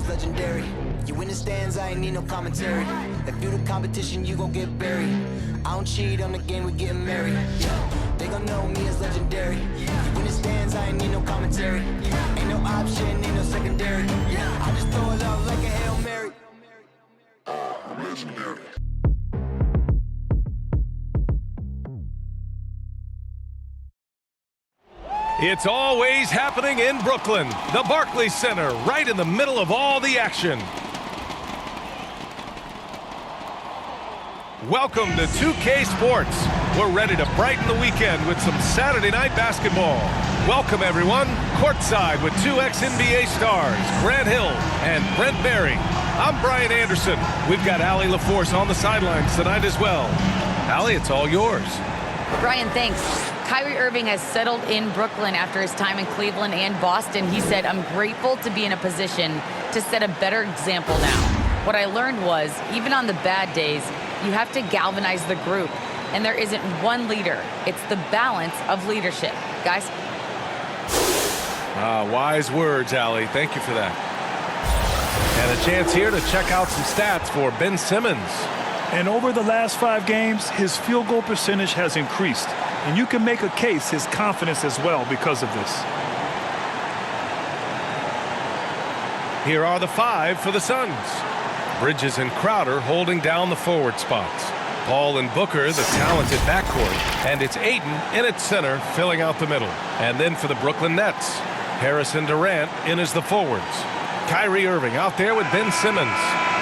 is legendary. You in the stands, I ain't need no commentary. If you the competition, you gon' get buried. I don't cheat on the game, we getting married. Yeah, they gon' know me as legendary. You in the stands, I ain't need no commentary. Ain't no option, ain't no secondary. I just throw it up like a Hail Mary. Legendary. It's always happening in Brooklyn, the Barclays Center, right in the middle of all the action. Welcome to 2K Sports. We're ready to brighten the weekend with some Saturday night basketball. Welcome, everyone. Courtside with two ex-NBA stars, Grant Hill and Brent Berry. I'm Brian Anderson. We've got Allie LaForce on the sidelines tonight as well. Allie, it's all yours. Brian, thanks. Kyrie Irving has settled in Brooklyn after his time in Cleveland and Boston. He said, "I'm grateful to be in a position to set a better example now. What I learned was, even on the bad days, you have to galvanize the group. And there isn't one leader. It's the balance of leadership." Guys? Wise words, Allie. Thank you for that. And a chance here to check out some stats for Ben Simmons. And over the last 5 games, his field goal percentage has increased. And you can make a case his confidence as well because of this. Here are the 5 for the Suns. Bridges and Crowder holding down the forward spots. Paul and Booker, the talented backcourt. And it's Ayton in at center, filling out the middle. And then for the Brooklyn Nets, Harris and Durant in as the forwards. Kyrie Irving out there with Ben Simmons.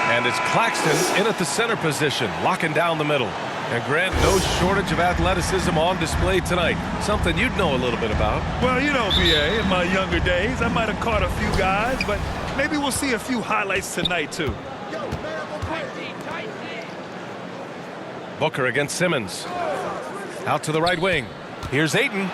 And it's Claxton in at the center position, locking down the middle. And Grant, no shortage of athleticism on display tonight. Something you'd know a little bit about. Well, you know, BA, in my younger days, I might have caught a few guys, but maybe we'll see a few highlights tonight, too. Booker against Simmons. Out to the right wing. Here's Ayton.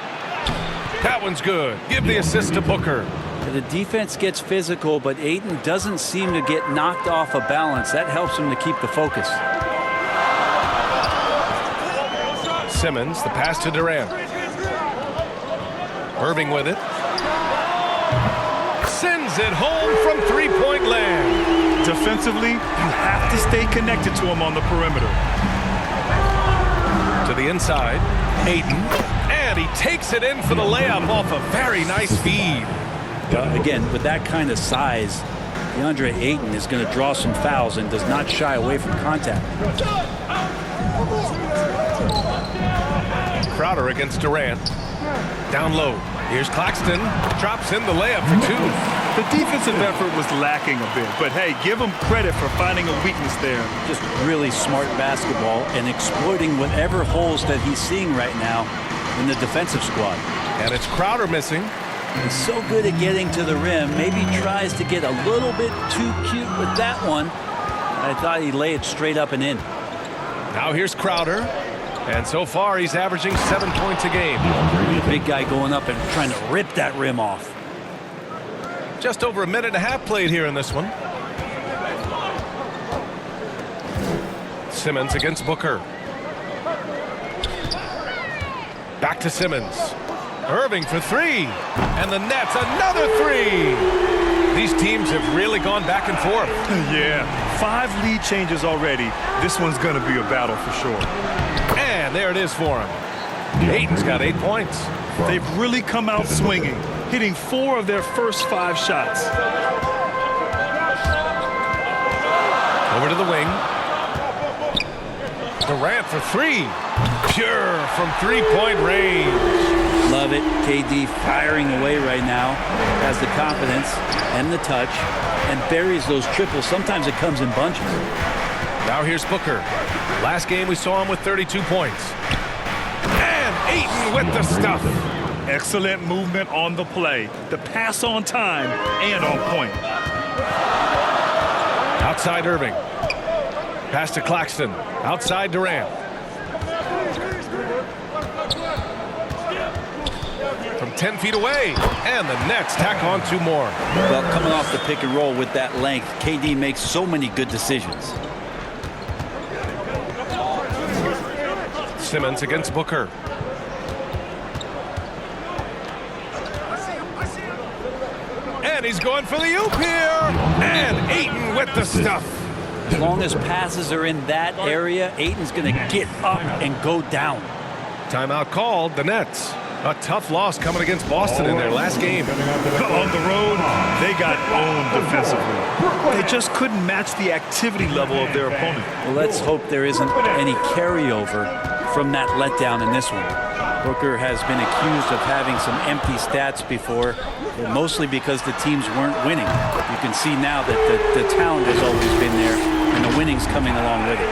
That one's good. Give the assist to Booker. The defense gets physical, but Ayton doesn't seem to get knocked off of balance. That helps him to keep the focus. Simmons, the pass to Durant. Irving with it. Sends it home from three-point land. Defensively, you have to stay connected to him on the perimeter. To the inside, Ayton. And he takes it in for the layup off a very nice feed. Again, with that kind of size, DeAndre Ayton is going to draw some fouls and does not shy away from contact. Crowder against Durant. Down low. Here's Claxton. Drops in the layup for 2. The defensive effort was lacking a bit, but hey, give him credit for finding a weakness there. Just really smart basketball and exploiting whatever holes that he's seeing right now in the defensive squad. And it's Crowder missing. He's so good at getting to the rim. Maybe tries to get a little bit too cute with that one. I thought he'd lay it straight up and in. Now here's Crowder. And so far, he's averaging 7 points a game. Big guy going up and trying to rip that rim off. Just over a minute and a half played here in this one. Simmons against Booker. Back to Simmons. Irving for 3. And the Nets, another 3. These teams have really gone back and forth. Yeah, 5 lead changes already. This one's going to be a battle for sure. And there it is for him. Ayton's got 8 points. They've really come out swinging, hitting 4 of their first 5 shots. Over to the wing. Durant for 3. Pure from 3-point range. Love it. KD firing away right now. Has the confidence and the touch and buries those triples. Sometimes it comes in bunches. Now here's Booker. Last game we saw him with 32 points. And Ayton with the stuff. Excellent movement on the play. The pass on time and on point. Outside Irving. Pass to Claxton. Outside Durant. From 10 feet away. And the Nets tack on 2 more. Well, coming off the pick and roll with that length, KD makes so many good decisions. Simmons against Booker. And he's going for the oop here. And Ayton with the stuff. As long as passes are in that area, Ayton's going to get up and go down. Timeout called, the Nets. A tough loss coming against Boston in their last game. On the road, they got owned defensively. They just couldn't match the activity level of their opponent. Well, let's hope there isn't any carryover from that letdown in this one. Booker has been accused of having some empty stats before, mostly because the teams weren't winning. You can see now that the talent has always been there, and the winning's coming along with it.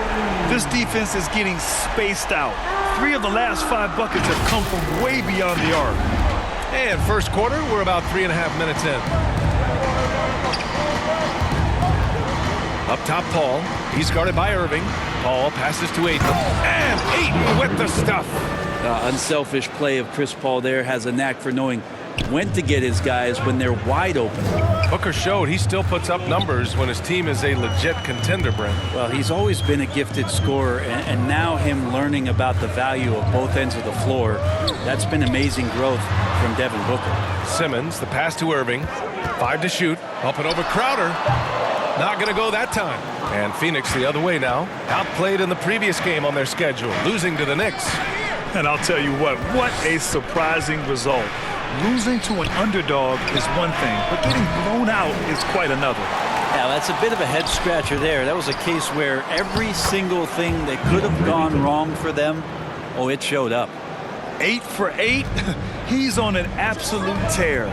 This defense is getting spaced out. 3 of the last 5 buckets have come from way beyond the arc. And first quarter, we're about 3.5 minutes in. Up top, Paul. He's guarded by Irving. Paul passes to Ayton. And Ayton with the stuff. Unselfish play of Chris Paul there, has a knack for knowing when to get his guys when they're wide open. Booker showed he still puts up numbers when his team is a legit contender, Brent. Well, he's always been a gifted scorer, and now him learning about the value of both ends of the floor, that's been amazing growth from Devin Booker. Simmons, the pass to Irving. 5 to shoot. Up and over Crowder. Not going to go that time. And Phoenix the other way now. Outplayed in the previous game on their schedule, losing to the Knicks. And I'll tell you what a surprising result. Losing to an underdog is one thing, but getting blown out is quite another. Yeah, that's a bit of a head scratcher there. That was a case where every single thing that could have gone wrong for them, it showed up. 8 for 8. He's on an absolute tear.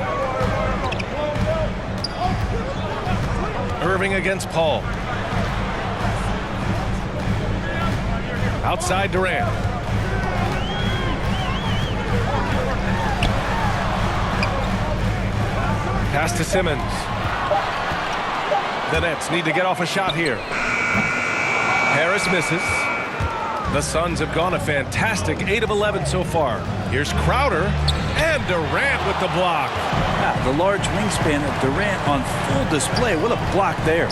Irving against Paul. Outside Durant. Pass to Simmons. The Nets need to get off a shot here. Harris misses. The Suns have gone a fantastic 8 of 11 so far. Here's Crowder and Durant with the block. Yeah, the large wingspan of Durant on full display. What a block there.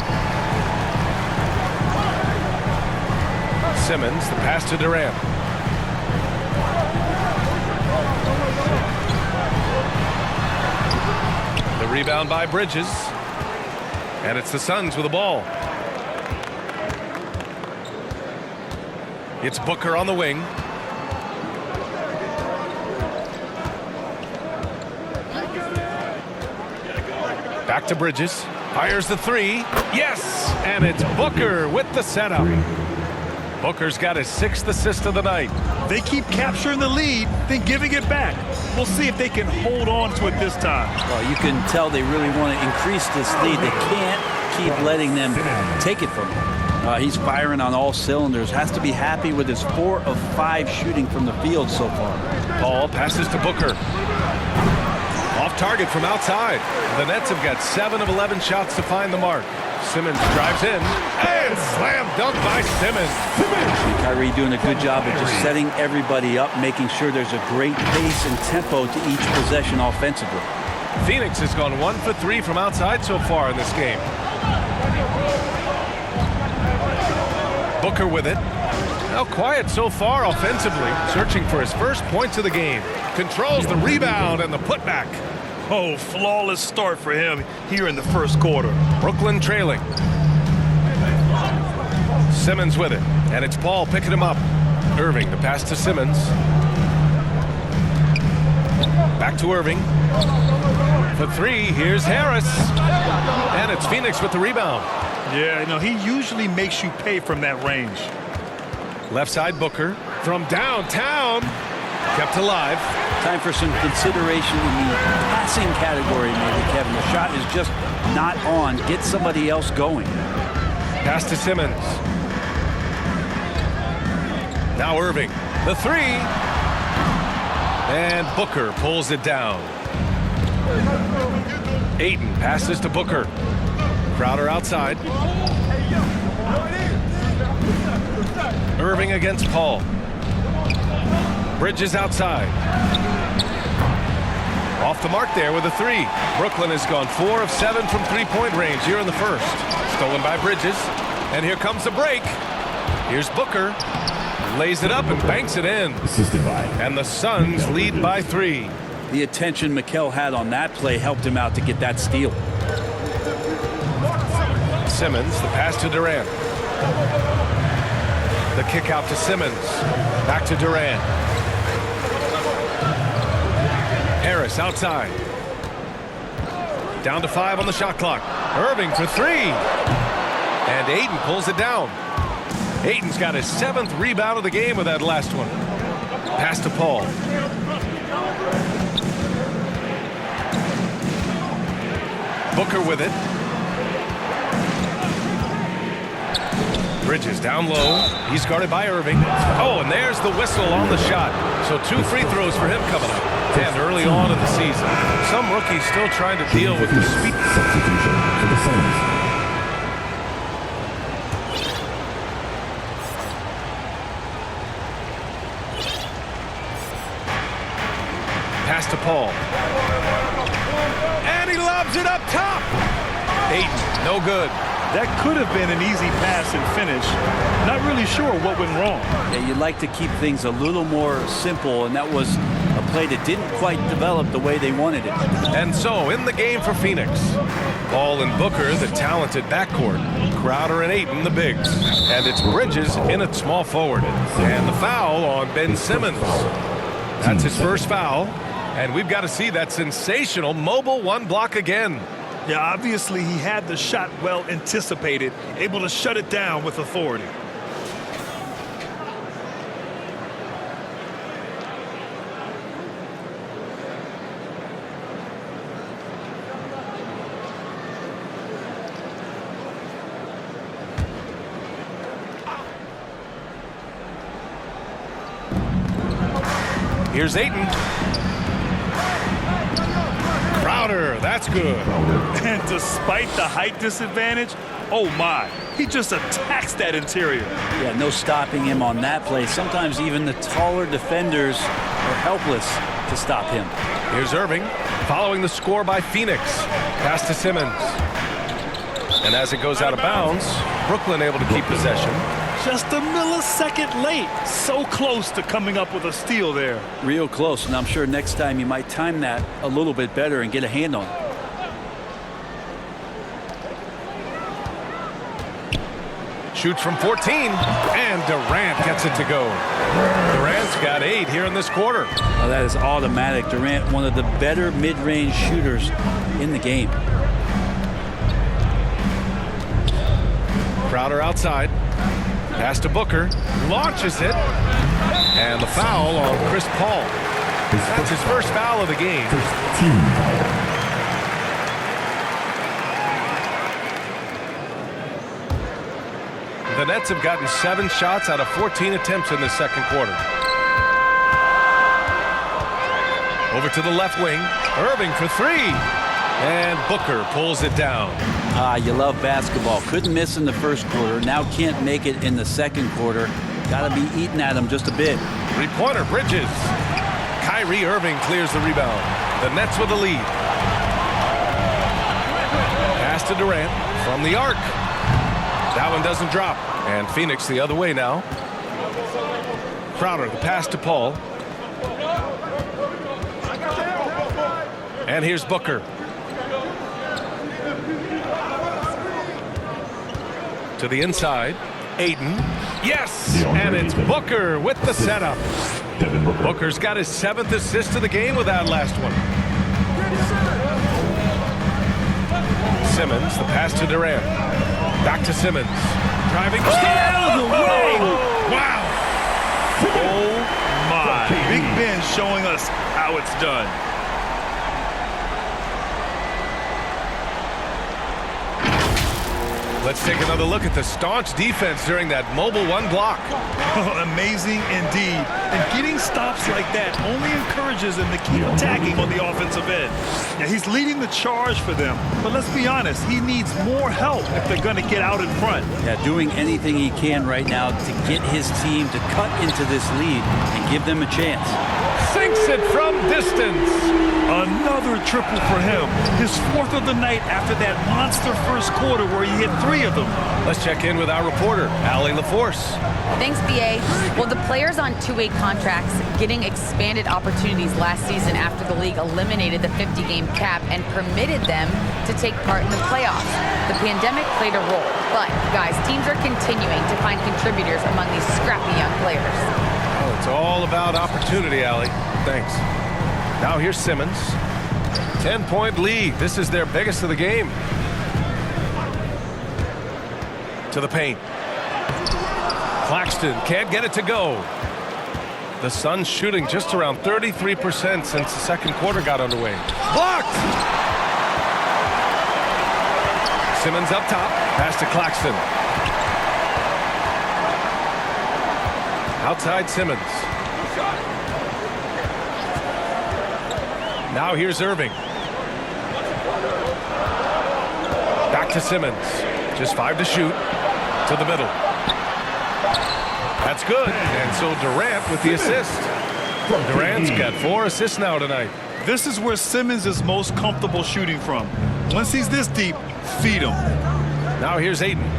Simmons, the pass to Durant. The rebound by Bridges. And it's the Suns with the ball. It's Booker on the wing. Back to Bridges. Fires the 3. Yes! And it's Booker with the setup. Booker's got his 6th assist of the night. They keep capturing the lead, then giving it back. We'll see if they can hold on to it this time. Well, you can tell they really want to increase this lead. They can't keep letting them take it from him. He's firing on all cylinders. Has to be happy with his 4 of 5 shooting from the field so far. Paul passes to Booker. Off target from outside. The Nets have got 7 of 11 shots to find the mark. Simmons drives in and slam dunk by Simmons. Kyrie doing a good job of just setting everybody up, making sure there's a great pace and tempo to each possession offensively. Phoenix has gone 1 for 3 from outside so far in this game. Booker with it. Now quiet so far offensively, searching for his first points of the game. Controls the rebound and the putback. Oh, flawless start for him here in the first quarter. Brooklyn trailing. Simmons with it, and it's Paul picking him up. Irving, the pass to Simmons. Back to Irving. For 3, here's Harris. And it's Phoenix with the rebound. Yeah, he usually makes you pay from that range. Left side Booker from downtown. Kept alive. Time for some consideration in the passing category, maybe, Kevin. The shot is just not on. Get somebody else going. Pass to Simmons. Now Irving. The 3. And Booker pulls it down. Ayton passes to Booker. Crowder outside. Irving against Paul. Bridges outside. Off the mark there with a 3. Brooklyn has gone 4 of 7 from three-point range here in the first. Stolen by Bridges. And here comes the break. Here's Booker. Lays it up and banks it in. And the Suns lead by 3. The attention Mikel had on that play helped him out to get that steal. Simmons, the pass to Durant. The kick out to Simmons. Back to Durant. Harris outside. Down to 5 on the shot clock. Irving for 3. And Ayton pulls it down. Ayton's got his 7th rebound of the game with that last one. Pass to Paul. Booker with it. Bridges down low. He's guarded by Irving. Oh, and there's the whistle on the shot. So 2 free throws for him coming up. And early on in the season, some rookies still trying to deal with the speed. Substitution for the Suns. Pass to Paul. And he lobs it up top. Ayton, no good. That could have been an easy pass and finish. Not really sure what went wrong. Yeah, you'd like to keep things a little more simple, and that was a play that didn't quite develop the way they wanted it. And so, in the game for Phoenix, Paul and Booker, the talented backcourt. Crowder and Ayton, the bigs. And it's Bridges in at small forward. And the foul on Ben Simmons. That's his first foul. And we've got to see that sensational mobile 1 block again. Yeah, obviously he had the shot well anticipated, able to shut it down with authority. Here's Ayton. Crowder, that's good. And despite the height disadvantage, oh my, he just attacks that interior. Yeah, no stopping him on that play. Sometimes even the taller defenders are helpless to stop him. Here's Irving, following the score by Phoenix. Pass to Simmons. And as it goes out of bounds, Brooklyn able to keep possession. Just a millisecond late. So close to coming up with a steal there. Real close, and I'm sure next time you might time that a little bit better and get a hand on it. Shoots from 14, and Durant gets it to go. Durant's got 8 here in this quarter. Oh, that is automatic. Durant, one of the better mid-range shooters in the game. Crowder outside. Pass to Booker. Launches it. And the foul on Chris Paul. That's his first foul of the game. First team foul. The Nets have gotten 7 shots out of 14 attempts in the second quarter. Over to the left wing. Irving for 3. And Booker pulls it down. You love basketball. Couldn't miss in the first quarter. Now can't make it in the second quarter. Got to be eating at him just a bit. 3-pointer, Bridges. Kyrie Irving clears the rebound. The Nets with the lead. Pass to Durant from the arc. That one doesn't drop. And Phoenix the other way now. Crowder, the pass to Paul. And here's Booker. To the inside. Ayton. Yes! And it's Booker with the setup. Booker's got his 7th assist of the game with that last one. Simmons, the pass to Durant. Back to Simmons. Driving. Out of the way! Wow! Oh my. Big Ben showing us how it's done. Let's take another look at the staunch defense during that mobile 1 block. Amazing indeed. And getting stops like that only encourages them to keep attacking on the offensive end. Yeah, he's leading the charge for them. But let's be honest, he needs more help if they're going to get out in front. Yeah, doing anything he can right now to get his team to cut into this lead and give them a chance. Sinks it from distance. Another Another triple for him. His fourth of the night after that monster first quarter where he hit 3 of them. Let's check in with our reporter, Allie LaForce. Thanks, BA. Well, the players on two-way contracts getting expanded opportunities last season after the league eliminated the 50-game cap and permitted them to take part in the playoffs. The pandemic played a role, but, guys, teams are continuing to find contributors among these scrappy young players. Oh, it's all about opportunity, Allie. Thanks. Now here's Simmons. 10-point lead. This is their biggest of the game. To the paint. Claxton can't get it to go. The Suns shooting just around 33% since the second quarter got underway. Blocked! Simmons up top. Pass to Claxton. Outside Simmons. Now here's Irving. Back to Simmons. Just 5 to shoot. To the middle. That's good. And so Durant with the assist. Durant's got 4 assists now tonight. This is where Simmons is most comfortable shooting from. Once he's this deep, feed him. Now here's Ayton.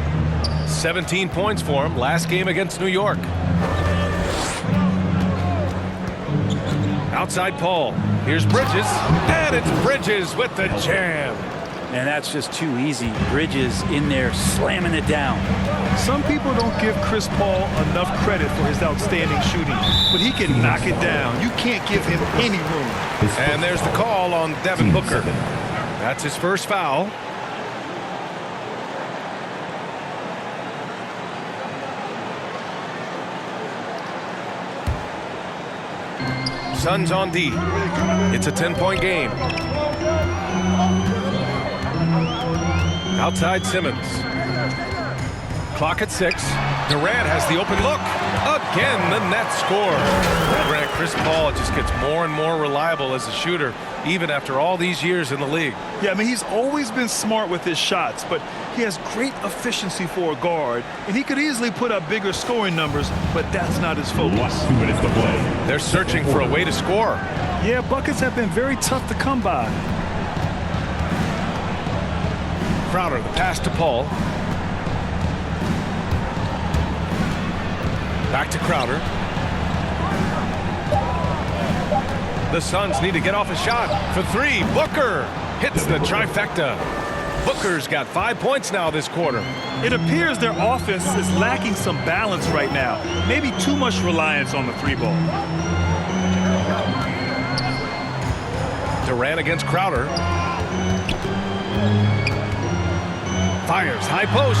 17 points for him last game against New York. Outside Paul. Here's Bridges. And it's Bridges with the jam. And that's just too easy. Bridges in there slamming it down. Some people don't give Chris Paul enough credit for his outstanding shooting, but he can knock it down. You can't give him any room. And there's the call on Devin Booker. That's his first foul. Suns on D. It's a 10-point game. Outside Simmons. Clock at 6. Durant has the open look. Again, the net score. Grant, Chris Paul just gets more and more reliable as a shooter, even after all these years in the league. Yeah, I mean, he's always been smart with his shots, but he has great efficiency for a guard, and he could easily put up bigger scoring numbers, but that's not his focus. 2 minutes to play. They're searching for a way to score. Yeah, buckets have been very tough to come by. Crowder, the pass to Paul. Back to Crowder. The Suns need to get off a shot for 3. Booker hits the trifecta. Booker's got 5 points now this quarter. It appears their offense is lacking some balance right now. Maybe too much reliance on the 3-ball. Durant against Crowder. Fires high post.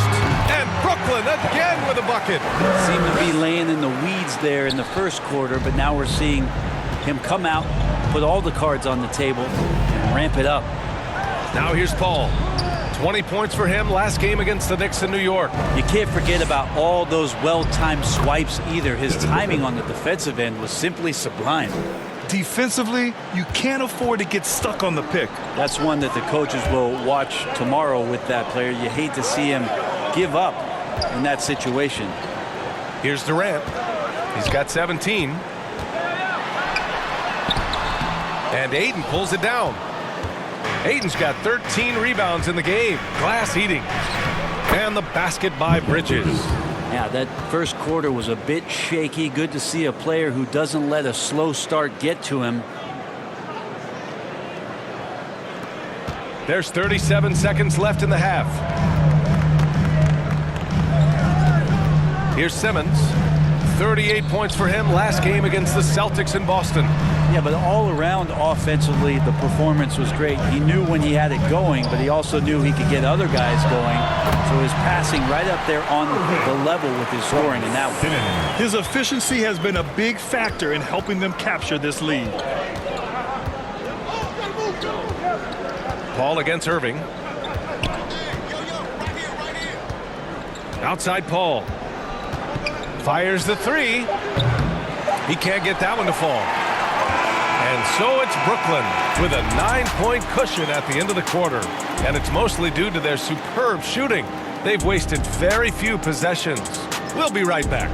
And Brooklyn again with a bucket. Seemed to be laying in the weeds there in the first quarter, but now we're seeing him come out, put all the cards on the table, and ramp it up. Now here's Paul. 20 points for him last game against the Knicks in New York. You can't forget about all those well-timed swipes either. His timing on the defensive end was simply sublime. Defensively, you can't afford to get stuck on the pick. That's one that the coaches will watch tomorrow with that player. You hate to see him give up in that situation. Here's Durant. He's got 17. And Ayton pulls it down. Ayton's got 13 rebounds in the game. Glass eating. And the basket by Bridges. Yeah, that first quarter was a bit shaky. Good to see a player who doesn't let a slow start get to him. There's 37 seconds left in the half. Here's Simmons. 38 points for him last game against the Celtics in Boston. Yeah, but all around offensively, the performance was great. He knew when he had it going, but he also knew he could get other guys going. So his passing right up there on the level with his scoring, and that one. His efficiency has been a big factor in helping them capture this lead. Paul against Irving. Outside Paul. Fires the 3. He can't get that one to fall. And so it's Brooklyn with a 9-point cushion at the end of the quarter. And it's mostly due to their superb shooting. They've wasted very few possessions. We'll be right back.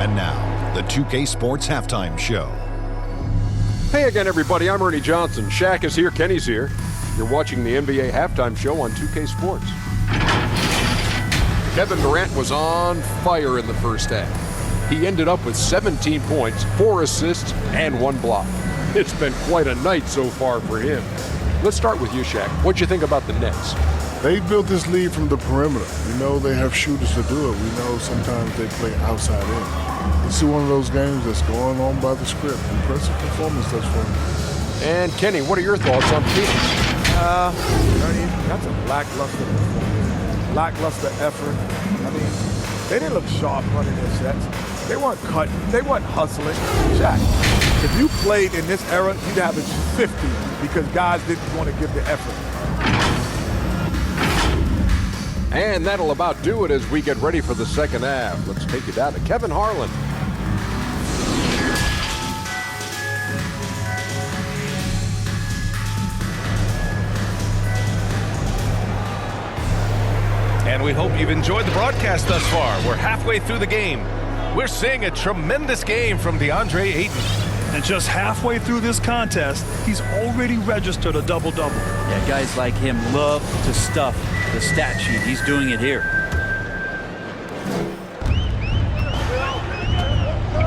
And now, the 2K Sports Halftime Show. Hey again, everybody. I'm Ernie Johnson. Shaq is here. Kenny's here. You're watching the NBA Halftime Show on 2K Sports. Kevin Durant was on fire in the first half. He ended up with 17 points, 4 assists, and 1 block. It's been quite a night so far for him. Let's start with you, Shaq. What'd you think about the Nets? They built this lead from the perimeter. We know they have shooters to do it. We know sometimes they play outside in. This is one of those games that's going on by the script. Impressive performance thus far. And Kenny, what are your thoughts on Phoenix? Ernie, that's a lackluster performance. Lackluster effort. I mean, they didn't look sharp running their sets. They weren't cutting. They weren't hustling. Shaq, if you played in this era, you'd average 50 because guys didn't want to give the effort. And that'll about do it as we get ready for the second half. Let's take you down to Kevin Harlan. And we hope you've enjoyed the broadcast thus far. We're halfway through the game. We're seeing a tremendous game from DeAndre Ayton. And just halfway through this contest, he's already registered a double-double. Yeah, guys like him love to stuff the stat sheet. He's doing it here.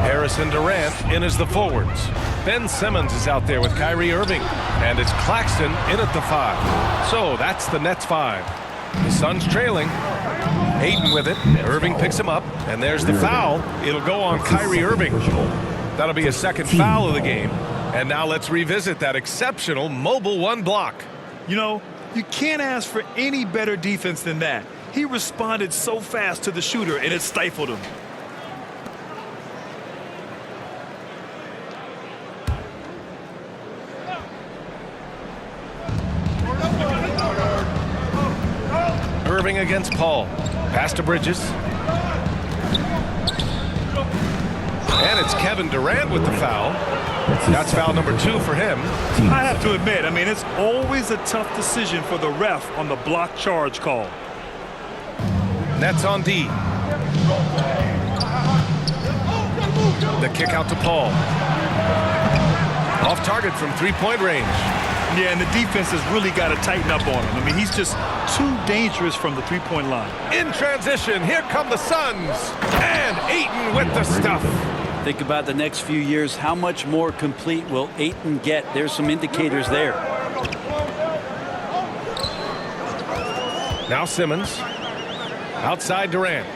Harrison Durant in as the forwards. Ben Simmons is out there with Kyrie Irving. And it's Claxton in at the 5. So that's the Nets 5. The Suns trailing. Ayton with it. Irving picks him up. And there's the foul. It'll go on Kyrie Irving. That'll be a second foul of the game. And now let's revisit that exceptional mobile 1 block. You know, you can't ask for any better defense than that. He responded so fast to the shooter, and it stifled him. Irving against Paul. Pass to Bridges. And it's Kevin Durant with the foul. That's foul number 2 for him. I have to admit, I mean, it's always a tough decision for the ref on the block charge call. Nets on D. The kick out to Paul. Off target from 3-point range. Yeah, and the defense has really got to tighten up on him. I mean, he's just too dangerous from the 3-point line. In transition, here come the Suns. And Ayton with the stuff. Think about the next few years. How much more complete will Ayton get? There's some indicators there. Now Simmons. Outside Durant.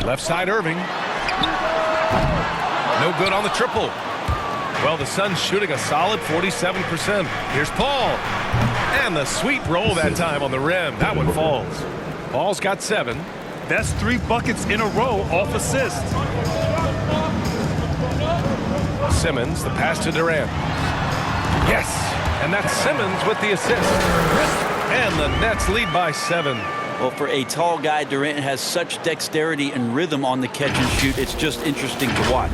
Left side Irving. No good on the triple. Well, the Suns shooting a solid 47%. Here's Paul. And the sweet roll that time on the rim. That one falls. Paul's got 7. That's 3 buckets in a row off assist. Simmons, the pass to Durant. Yes, and that's Simmons with the assist. And the Nets lead by 7. Well, for a tall guy, Durant has such dexterity and rhythm on the catch and shoot. It's just interesting to watch.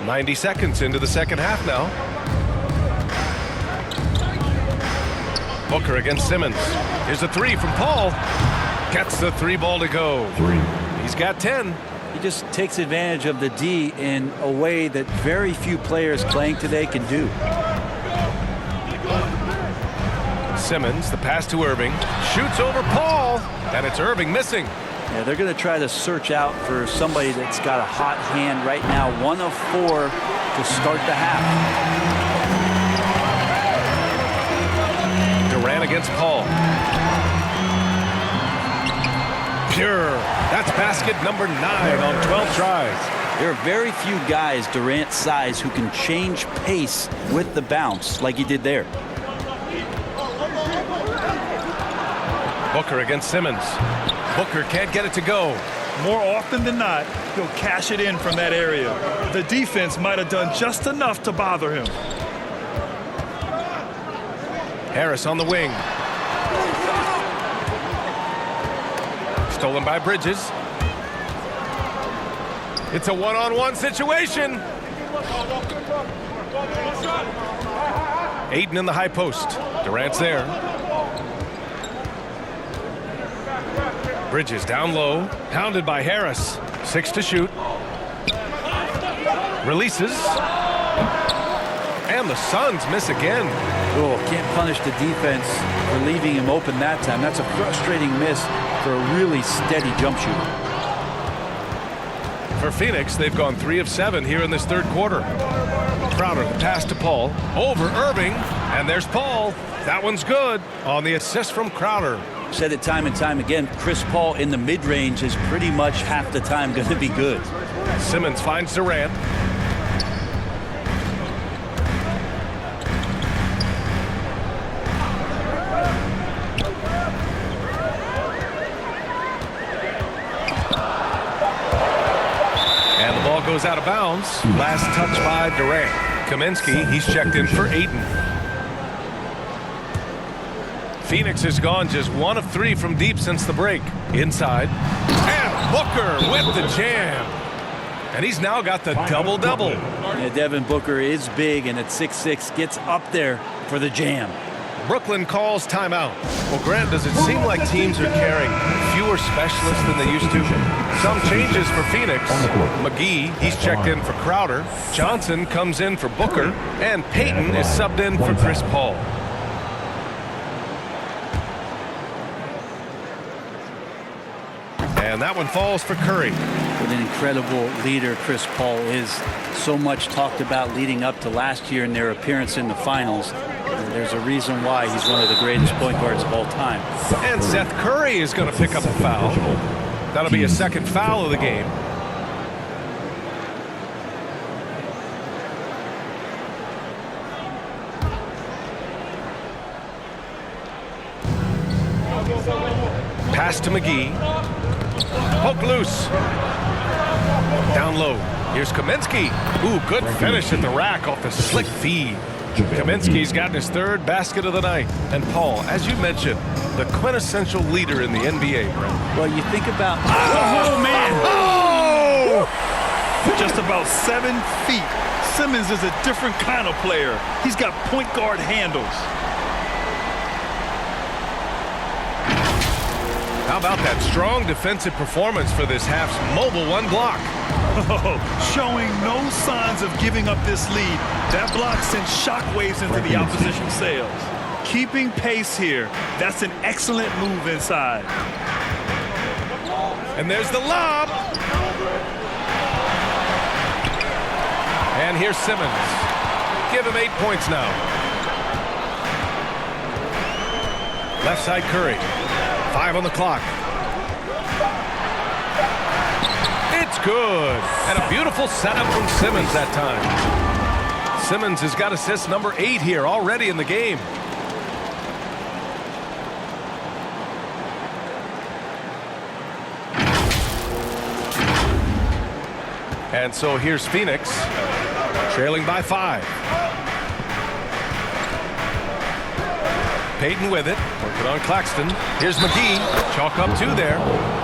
90 seconds into the second half now. Booker against Simmons. Here's a 3 from Paul. Gets the 3 ball to go. 3. He's got 10. He just takes advantage of the D in a way that very few players playing today can do. Simmons, the pass to Irving. Shoots over Paul. And it's Irving missing. Yeah, they're going to try to search out for somebody that's got a hot hand right now. 1 of 4 to start the half. Durant against Paul. Pure. That's basket number 9 on 12 tries. There are very few guys Durant's size who can change pace with the bounce like he did there. Booker against Simmons. Booker can't get it to go. More often than not, he'll cash it in from that area. The defense might have done just enough to bother him. Harris on the wing. Stolen by Bridges. It's a one-on-one situation. Ayton in the high post. Durant's there. Bridges down low. Pounded by Harris. 6 to shoot. Releases. And the Suns miss again. Oh, can't punish the defense for leaving him open that time. That's a frustrating miss for a really steady jump shooter. For Phoenix, they've gone 3 of 7 here in this third quarter. Crowder, the pass to Paul. Over Irving. And there's Paul. That one's good on the assist from Crowder. Said it time and time again, Chris Paul in the mid-range is pretty much half the time going to be good. Simmons finds Durant. And the ball goes out of bounds. Last touch by Durant. Kaminsky, he's checked in for Ayton. Phoenix has gone just 1 of 3 from deep since the break. Inside. And Booker with the jam. And he's now got the double-double. Yeah, Devin Booker is big, and at 6'6", gets up there for the jam. Brooklyn calls timeout. Well, Grant, does it seem like teams are carrying fewer specialists than they used to? Some changes for Phoenix. McGee, he's checked in for Crowder. Johnson comes in for Booker. And Payton is subbed in for Chris Paul. And that one falls for Curry. What an incredible leader Chris Paul is. So much talked about leading up to last year in their appearance in the finals. And there's a reason why he's one of the greatest point guards of all time. And Seth Curry is going to pick up a foul. That'll be a second foul of the game. Pass to McGee. Poke loose. Down low. Here's Kaminsky. Ooh, good finish at the rack off the slick feed. Kaminsky's gotten his 3rd basket of the night. And Paul, as you mentioned, the quintessential leader in the NBA, Brent. Well, you think about... Oh, man! Oh! Just about 7 feet. Simmons is a different kind of player. He's got point guard handles. How about that strong defensive performance for this half's mobile 1 block? Oh, showing no signs of giving up this lead. That block sent shockwaves into the opposition sails. Keeping pace here. That's an excellent move inside. And there's the lob. And here's Simmons. Give him 8 points now. Left side Curry. 5 on the clock. It's good. And a beautiful setup from Simmons that time. Simmons has got assist number 8 here already in the game. And so here's Phoenix, trailing by 5. Payton with it, working on Claxton. Here's McGee, chalk up 2 there.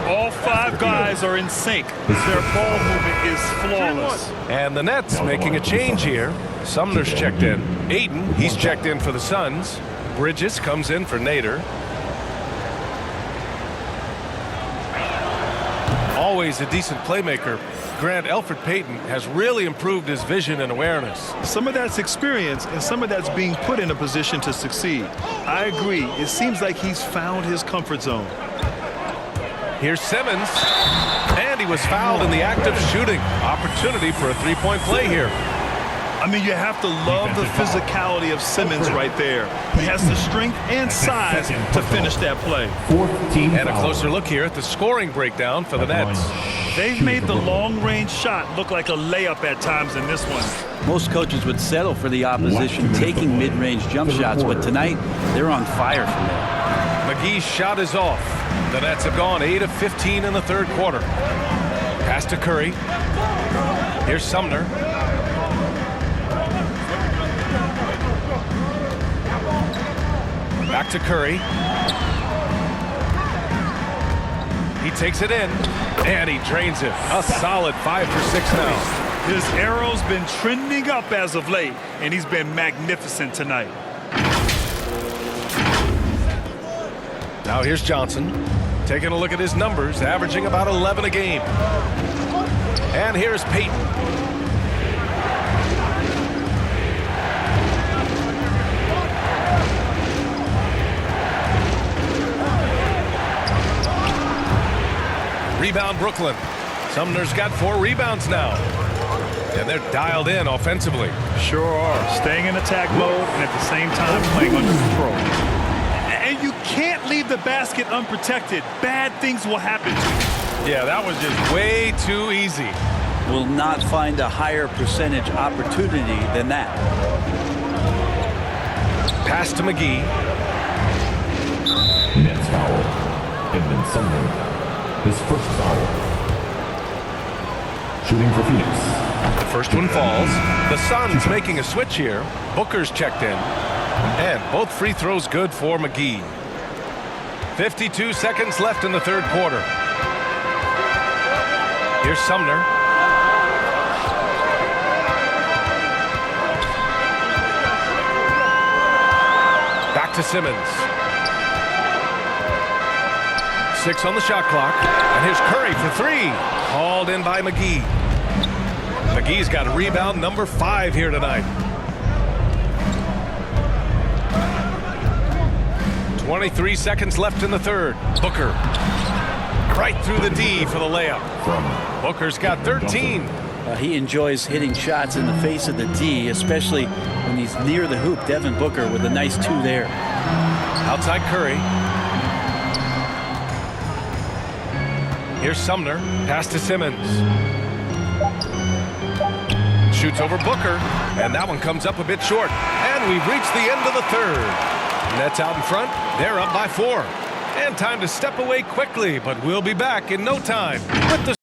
All 5 guys are in sync. Their ball movement is flawless. And the Nets making a change here. Sumner's checked in. Ayton, he's checked in for the Suns. Bridges comes in for Nader. Always a decent playmaker. Grant, Elfrid Payton has really improved his vision and awareness. Some of that's experience, and some of that's being put in a position to succeed. I agree. It seems like he's found his comfort zone. Here's Simmons. And he was fouled in the act of shooting. Opportunity for a 3-point play here. I mean, you have to love the physicality of Simmons right there. He has the strength and size to finish that play. And a closer look here at the scoring breakdown for the Nets. They've made the long-range shot look like a layup at times in this one. Most coaches would settle for the opposition taking mid-range jump shots, but tonight they're on fire from there. McGee's shot is off. The Nets have gone 8 of 15 in the third quarter. Pass to Curry. Here's Sumner. Back to Curry. He takes it in, and he drains it. A solid 5 for 6 now. His arrow's been trending up as of late, and he's been magnificent tonight. Now here's Johnson. Taking a look at his numbers, averaging about 11 a game. And here's Payton. on Brooklyn. Sumner's got 4 rebounds now. And they're dialed in offensively. Sure are. Staying in attack mode and at the same time playing under control. And you can't leave the basket unprotected. Bad things will happen to you. Yeah, that was just way too easy. Will not find a higher percentage opportunity than that. Pass to McGee. Nets foul. Edmund Sumner. His first foul. Shooting for Phoenix. The first one falls. The Suns making a switch here. Booker's checked in. And both free throws good for McGee. 52 seconds left in the third quarter. Here's Sumner. Back to Simmons. 6 on the shot clock. And here's Curry for 3. Hauled in by McGee. McGee's got rebound number 5 here tonight. 23 seconds left in the third. Booker. Right through the D for the layup. Booker's got 13. He enjoys hitting shots in the face of the D, especially when he's near the hoop. Devin Booker with a nice 2 there. Outside Curry. Here's Sumner. Pass to Simmons. Shoots over Booker. And that one comes up a bit short. And we've reached the end of the third. Nets out in front. They're up by 4. And time to step away quickly, but we'll be back in no time with the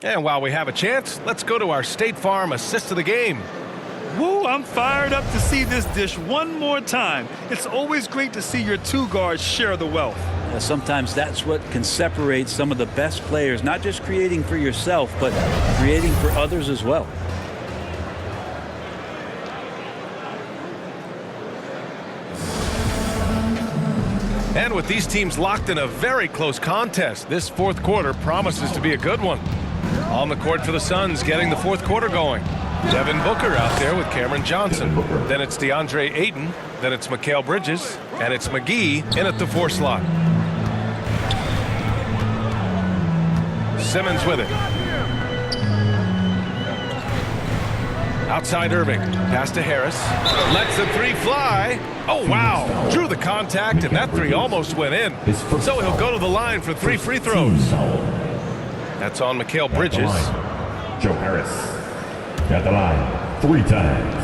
And while we have a chance, let's go to our State Farm assist of the game. Woo, I'm fired up to see this dish one more time. It's always great to see your 2 guards share the wealth. Sometimes that's what can separate some of the best players, not just creating for yourself, but creating for others as well. And with these teams locked in a very close contest, this fourth quarter promises to be a good one. On the court for the Suns, getting the fourth quarter going. Devin Booker out there with Cameron Johnson. Then it's DeAndre Ayton. Then it's Mikal Bridges. And it's McGee in at the 4 slot. Simmons with it. Outside Irving. Pass to Harris. Lets the 3 fly. Oh, wow. Drew the contact, and that 3 almost went in. So he'll go to the line for 3 free throws. That's on Mikal Bridges. Joe Harris at the line 3 times.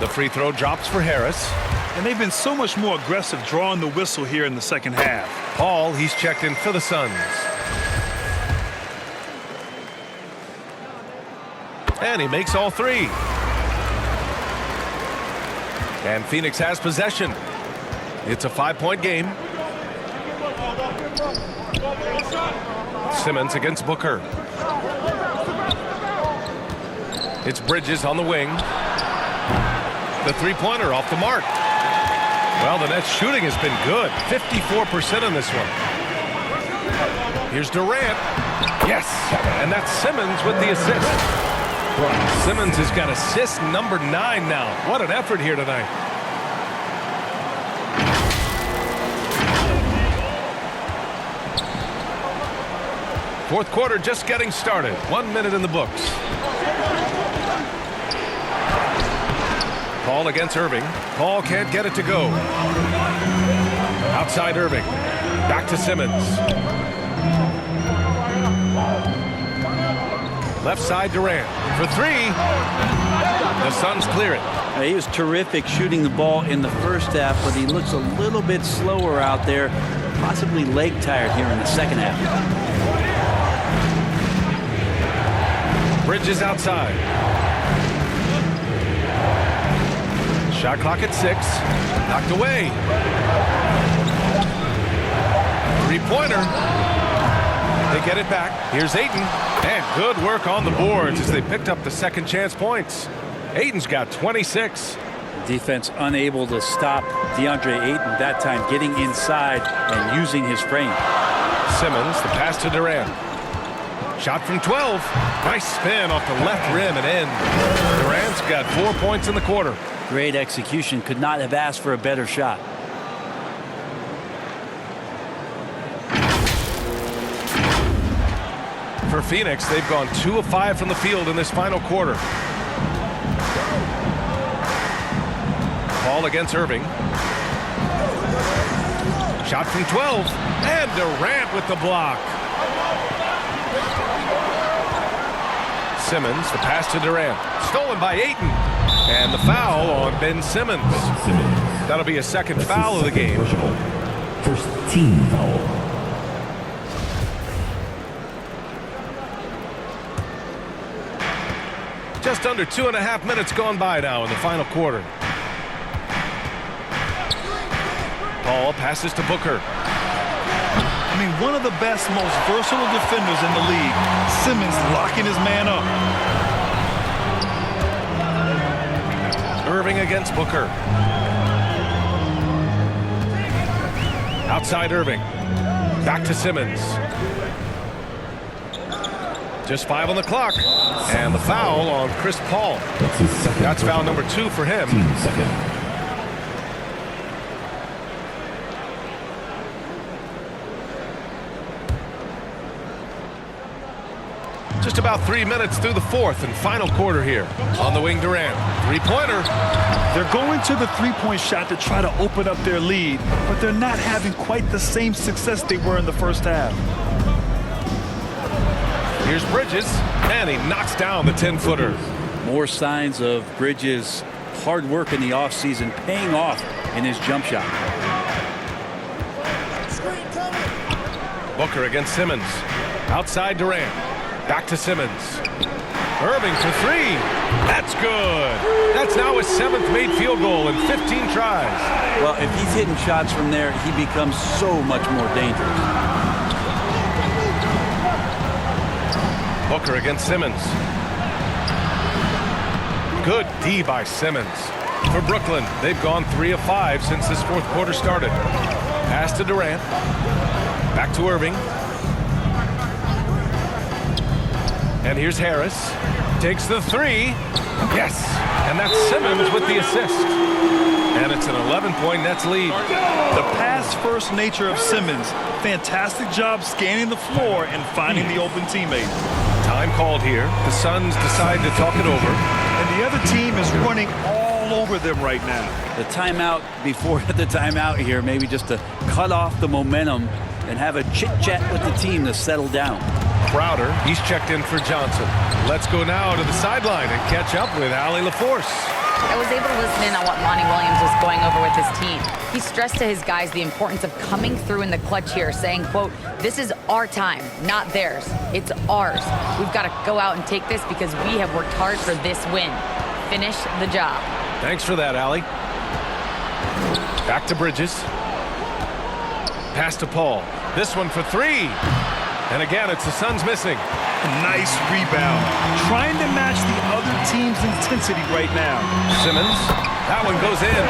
The free throw drops for Harris. And they've been so much more aggressive drawing the whistle here in the second half. Paul, he's checked in for the Suns. And he makes all 3. And Phoenix has possession. It's a 5-point game. Simmons against Booker. It's Bridges on the wing. The 3-pointer off the mark. Well, the Nets shooting has been good. 54% in this one. Here's Durant. Yes, and that's Simmons with the assist. Simmons has got assist number 9 now. What an effort here tonight. Fourth quarter just getting started. 1 minute in the books. Paul against Irving. Paul can't get it to go. Outside Irving. Back to Simmons. Left side Durant for 3. The Suns clear it. He was terrific shooting the ball in the first half, but he looks a little bit slower out there, possibly leg tired here in the second half. Bridges outside. Shot clock at 6. Knocked away. Three-pointer. They get it back. Here's Ayton. And good work on the boards as they picked up the second chance points. Ayton's got 26. Defense unable to stop DeAndre Ayton that time, getting inside and using his frame. Simmons, the pass to Durant. Shot from 12. Nice spin off the left rim and in. Durant's got 4 points in the quarter. Great execution. Could not have asked for a better shot. For Phoenix, they've gone 2 of 5 from the field in this final quarter. Ball against Irving. Shot from 12. And Durant with the block. Simmons, the pass to Durant. Stolen by Ayton. And the foul on Ben Simmons. That'll be a second foul of the game. First team foul. Just under 2.5 minutes gone by now in the final quarter. Paul passes to Booker. I mean, one of the best, most versatile defenders in the league. Simmons locking his man up. Irving against Booker. Outside Irving. Back to Simmons. Just 5 on the clock. And the foul on Chris Paul. That's foul number 2 for him. Just about 3 minutes through the fourth and final quarter here. On the wing, Durant. Three-pointer. They're going to the three-point shot to try to open up their lead, but they're not having quite the same success they were in the first half. Here's Bridges, and he knocks down the 10-footer. More signs of Bridges' hard work in the offseason paying off in his jump shot. Booker against Simmons. Outside Durant. Back to Simmons. Irving for 3. That's good. That's now his 7th made field goal in 15 tries. Well, if he's hitting shots from there, he becomes so much more dangerous. Booker against Simmons. Good D by Simmons. For Brooklyn, they've gone 3 of 5 since this fourth quarter started. Pass to Durant. Back to Irving. And here's Harris. Takes the 3. Yes. And that's Simmons with the assist. And it's an 11-point Nets lead. The pass-first nature of Simmons. Fantastic job scanning the floor and finding the open teammate. Time called here. The Suns decide to talk it over. And the other team is running all over them right now. The timeout before the timeout here, maybe just to cut off the momentum and have a chit-chat with the team to settle down. Crowder, he's checked in for Johnson. Let's go now to the sideline and catch up with Allie LaForce. I was able to listen in on what Monty Williams was going over with his team. He stressed to his guys the importance of coming through in the clutch here, saying, quote, "This is our time, not theirs. It's ours. We've got to go out and take this because we have worked hard for this win. Finish the job." Thanks for that, Allie. Back to Bridges. Pass to Paul. This one for 3. And again, it's the Suns missing. Nice rebound. Trying to match the other team's intensity right now. Simmons. That one goes in.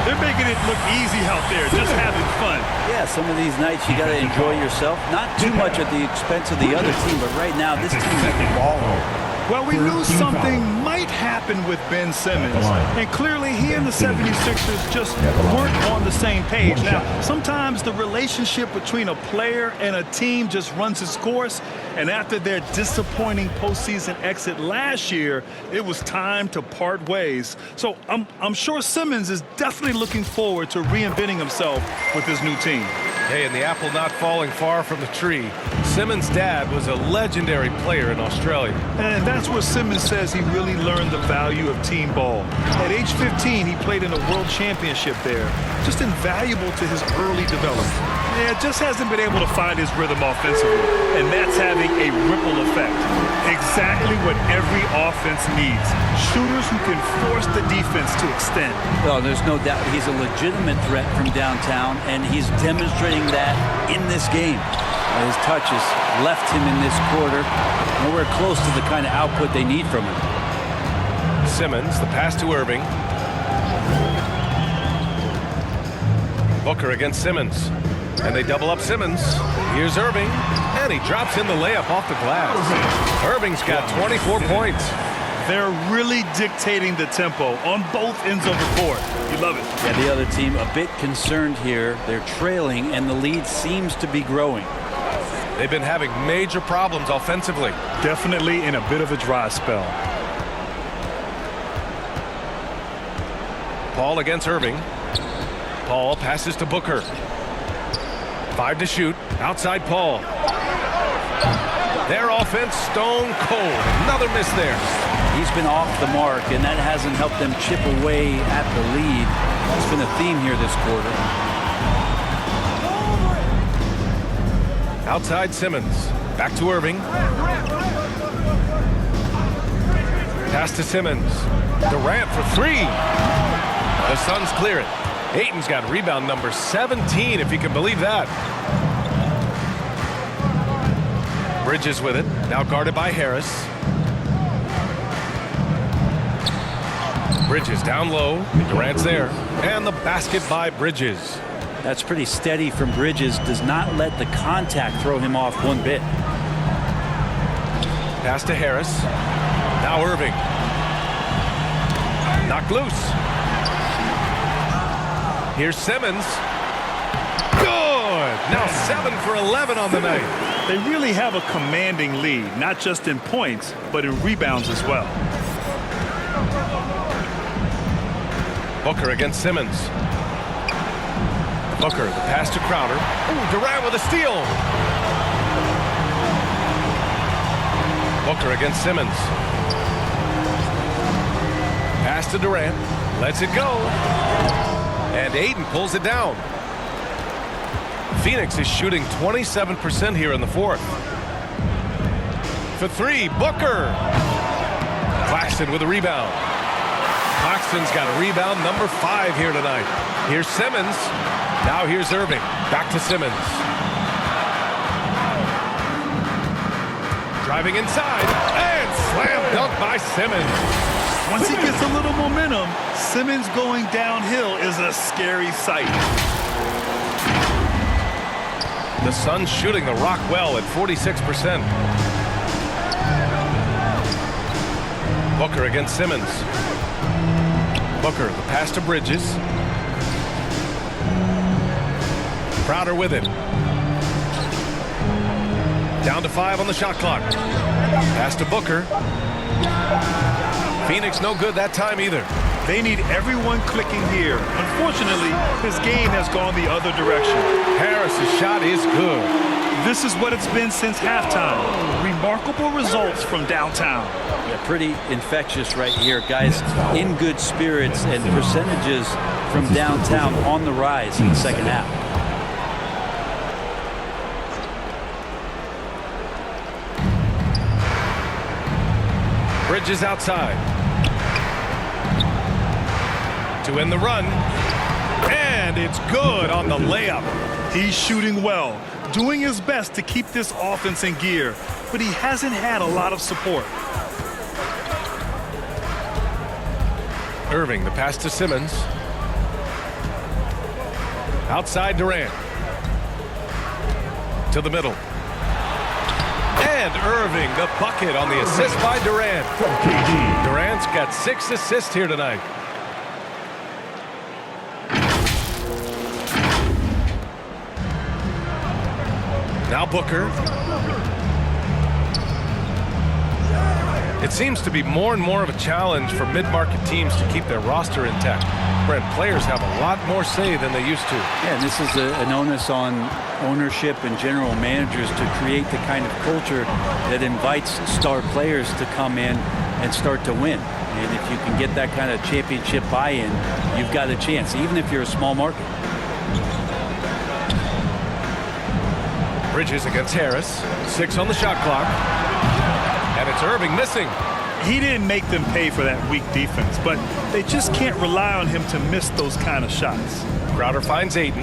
They're making it look easy out there, just having fun. Yeah, some of these nights you got to enjoy yourself. Not too much at the expense of the other team, but right now this team is balling. Well, we knew something might happen with Ben Simmons, and clearly he and the 76ers just weren't on the same page. Now, sometimes the relationship between a player and a team just runs its course, and after their disappointing postseason exit last year, it was time to part ways. So I'm sure Simmons is definitely looking forward to reinventing himself with his new team. Hey, and the apple not falling far from the tree. Simmons' dad was a legendary player in Australia. And that's where Simmons says he really learned the value of team ball. At age 15, he played in a world championship there. Just invaluable to his early development. Yeah, just hasn't been able to find his rhythm offensively, and that's having a ripple effect. exactly what every offense needs. Shooters who can force the defense to extend. Well, there's no doubt he's a legitimate threat from downtown, and he's demonstrating that in this game. His touches left him in this quarter nowhere close to the kind of output they need from him. Simmons, the pass to Irving. Booker against Simmons. And they double up Simmons. Here's Irving. And he drops in the layup off the glass. Irving's got 24 points. They're really dictating the tempo on both ends of the court. You love it. Yeah, the other team a bit concerned here. They're trailing, and the lead seems to be growing. They've been having major problems offensively. Definitely in a bit of a dry spell. Paul against Irving. Paul passes to Booker. 5 to shoot. Outside Paul. Their offense stone cold. Another miss there. He's been off the mark, and that hasn't helped them chip away at the lead. It's been a theme here this quarter. Outside Simmons. Back to Irving. Pass to Simmons. Durant for 3. The Suns clear it. Ayton's got rebound number 17, if you can believe that. Bridges with it. Now guarded by Harris. Bridges down low. Durant's there. And the basket by Bridges. That's pretty steady from Bridges. Does not let the contact throw him off one bit. Pass to Harris. Now Irving. Knocked loose. Here's Simmons. Good. Now 7 for 11 on the night. They really have a commanding lead, not just in points, but in rebounds as well. Booker against Simmons. Booker, the pass to Crowder. Ooh, Durant with a steal. Booker against Simmons. Pass to Durant. Lets it go. And Ayton pulls it down. Phoenix is shooting 27% here in the fourth. For 3, Booker. Claxton with a rebound. Claxton's got a rebound number 5 here tonight. Here's Simmons. Now here's Irving. Back to Simmons. Driving inside. And slam dunk by Simmons. Once he gets a little momentum, Simmons going downhill is a scary sight. The Suns shooting the rock well at 46%. Booker against Simmons. Booker, the pass to Bridges. Crowder with it. Down to 5 on the shot clock. Pass to Booker. Phoenix no good that time either. They need everyone clicking here. Unfortunately, his game has gone the other direction. Harris's shot is good. This is what it's been since halftime. Remarkable results from downtown. Yeah, pretty infectious right here. Guys in good spirits, and percentages from downtown on the rise in the second half. Bridges outside. To end the run. And it's good on the layup. He's shooting well, doing his best to keep this offense in gear, but he hasn't had a lot of support. Irving, the pass to Simmons. Outside Durant. To the middle. And Irving, the bucket on the assist by Durant. Durant's got 6 assists here tonight. Now Booker. It seems to be more and more of a challenge for mid-market teams to keep their roster intact. Brent, players have a lot more say than they used to. Yeah, and this is an onus on ownership and general managers to create the kind of culture that invites star players to come in and start to win. And if you can get that kind of championship buy-in, you've got a chance, even if you're a small market. Bridges against Harris. 6 on the shot clock. And it's Irving missing. He didn't make them pay for that weak defense, but they just can't rely on him to miss those kind of shots. Crowder finds Ayton,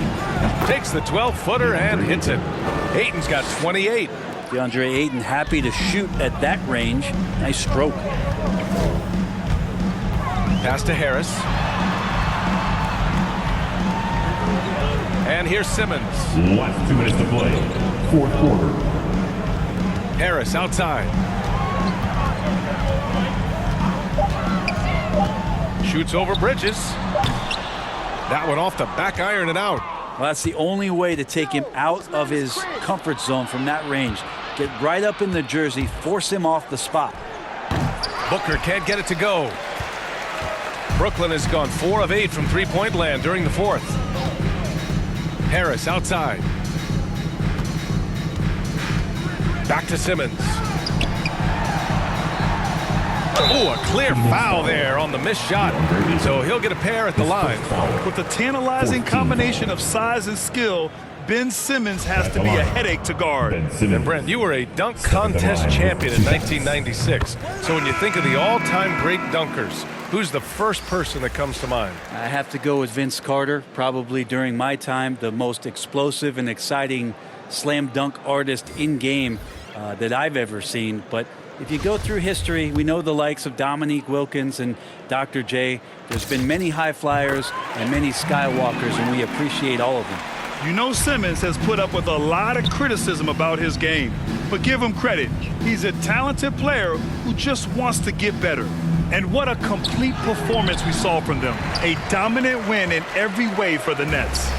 takes the 12-footer and hits it. Ayton's got 28. DeAndre Ayton happy to shoot at that range. Nice stroke. Pass to Harris. And here's Simmons. Last 2 minutes to play. Fourth quarter. Harris outside. Shoots over Bridges. That one off the back iron and out. Well, that's the only way to take him out of his comfort zone from that range. Get right up in the jersey, force him off the spot. Booker can't get it to go. Brooklyn has gone 4 of 8 from three-point land during the fourth. Harris outside. Back to Simmons. Oh, a clear foul there on the missed shot. So he'll get a pair at the line. With a tantalizing combination of size and skill, Ben Simmons has to be a headache to guard. And Brent, you were a dunk contest champion in 1996. So when you think of the all-time great dunkers, who's the first person that comes to mind? I have to go with Vince Carter. Probably during my time, the most explosive and exciting slam dunk artist in game that I've ever seen. But if you go through history, we know the likes of Dominique Wilkins and Dr. J. There's been many high flyers and many skywalkers, and we appreciate all of them. You know Simmons has put up with a lot of criticism about his game, but give him credit. He's a talented player who just wants to get better. And what a complete performance we saw from them. A dominant win in every way for the Nets.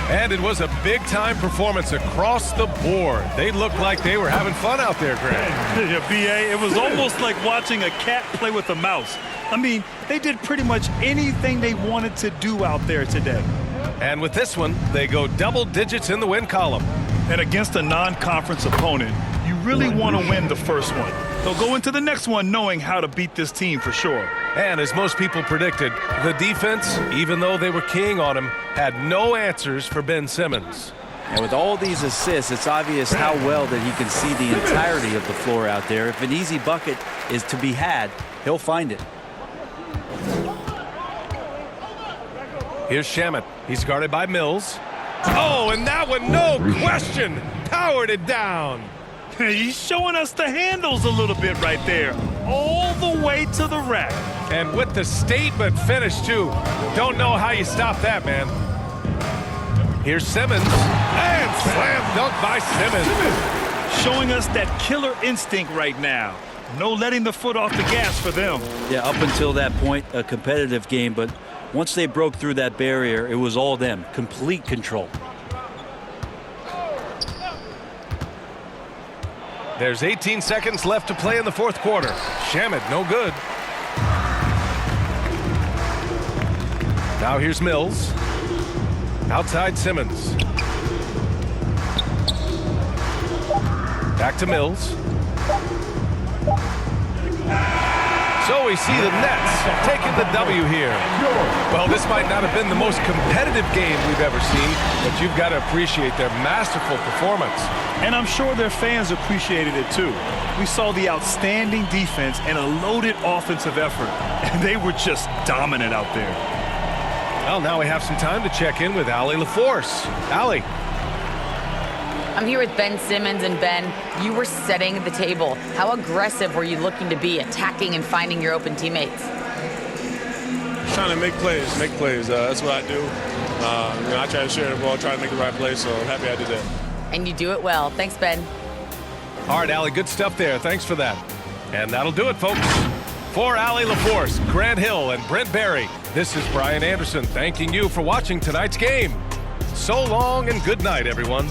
And it was a big-time performance across the board. They looked like they were having fun out there, Grant. Yeah, B.A., it was almost like watching a cat play with a mouse. I mean, they did pretty much anything they wanted to do out there today. And with this one, they go double digits in the win column. And against a non-conference opponent, you really want to win the first one. They'll go into the next one knowing how to beat this team for sure. And as most people predicted, the defense, even though they were keying on him, had no answers for Ben Simmons. And with all these assists, it's obvious how well that he can see the entirety of the floor out there. If an easy bucket is to be had, he'll find it. Here's Shamet. He's guarded by Mills. Oh, and that one, no question, powered it down. He's showing us the handles a little bit right there. All the way to the rack. And with the statement finish, too. Don't know how you stop that, man. Here's Simmons. And slam dunk by Simmons. Showing us that killer instinct right now. No letting the foot off the gas for them. Yeah, up until that point, a competitive game, but once they broke through that barrier, it was all them. Complete control. There's 18 seconds left to play in the fourth quarter. Shamet, no good. Now here's Mills. Outside Simmons. Back to Mills. So we see the Nets taking the W here. Well, this might not have been the most competitive game we've ever seen, but you've got to appreciate their masterful performance. And I'm sure their fans appreciated it too. We saw the outstanding defense and a loaded offensive effort, and they were just dominant out there. Well, now we have some time to check in with Allie LaForce. Allie. I'm here with Ben Simmons, and Ben, you were setting the table. How aggressive were you looking to be, attacking and finding your open teammates? Trying to make plays. That's what I do. I try to share the ball, try to make the right play, so I'm happy I did that. And you do it well. Thanks, Ben. All right, Allie, good stuff there. Thanks for that. And that'll do it, folks. For Allie LaForce, Grant Hill, and Brent Barry, this is Brian Anderson thanking you for watching tonight's game. So long and good night, everyone.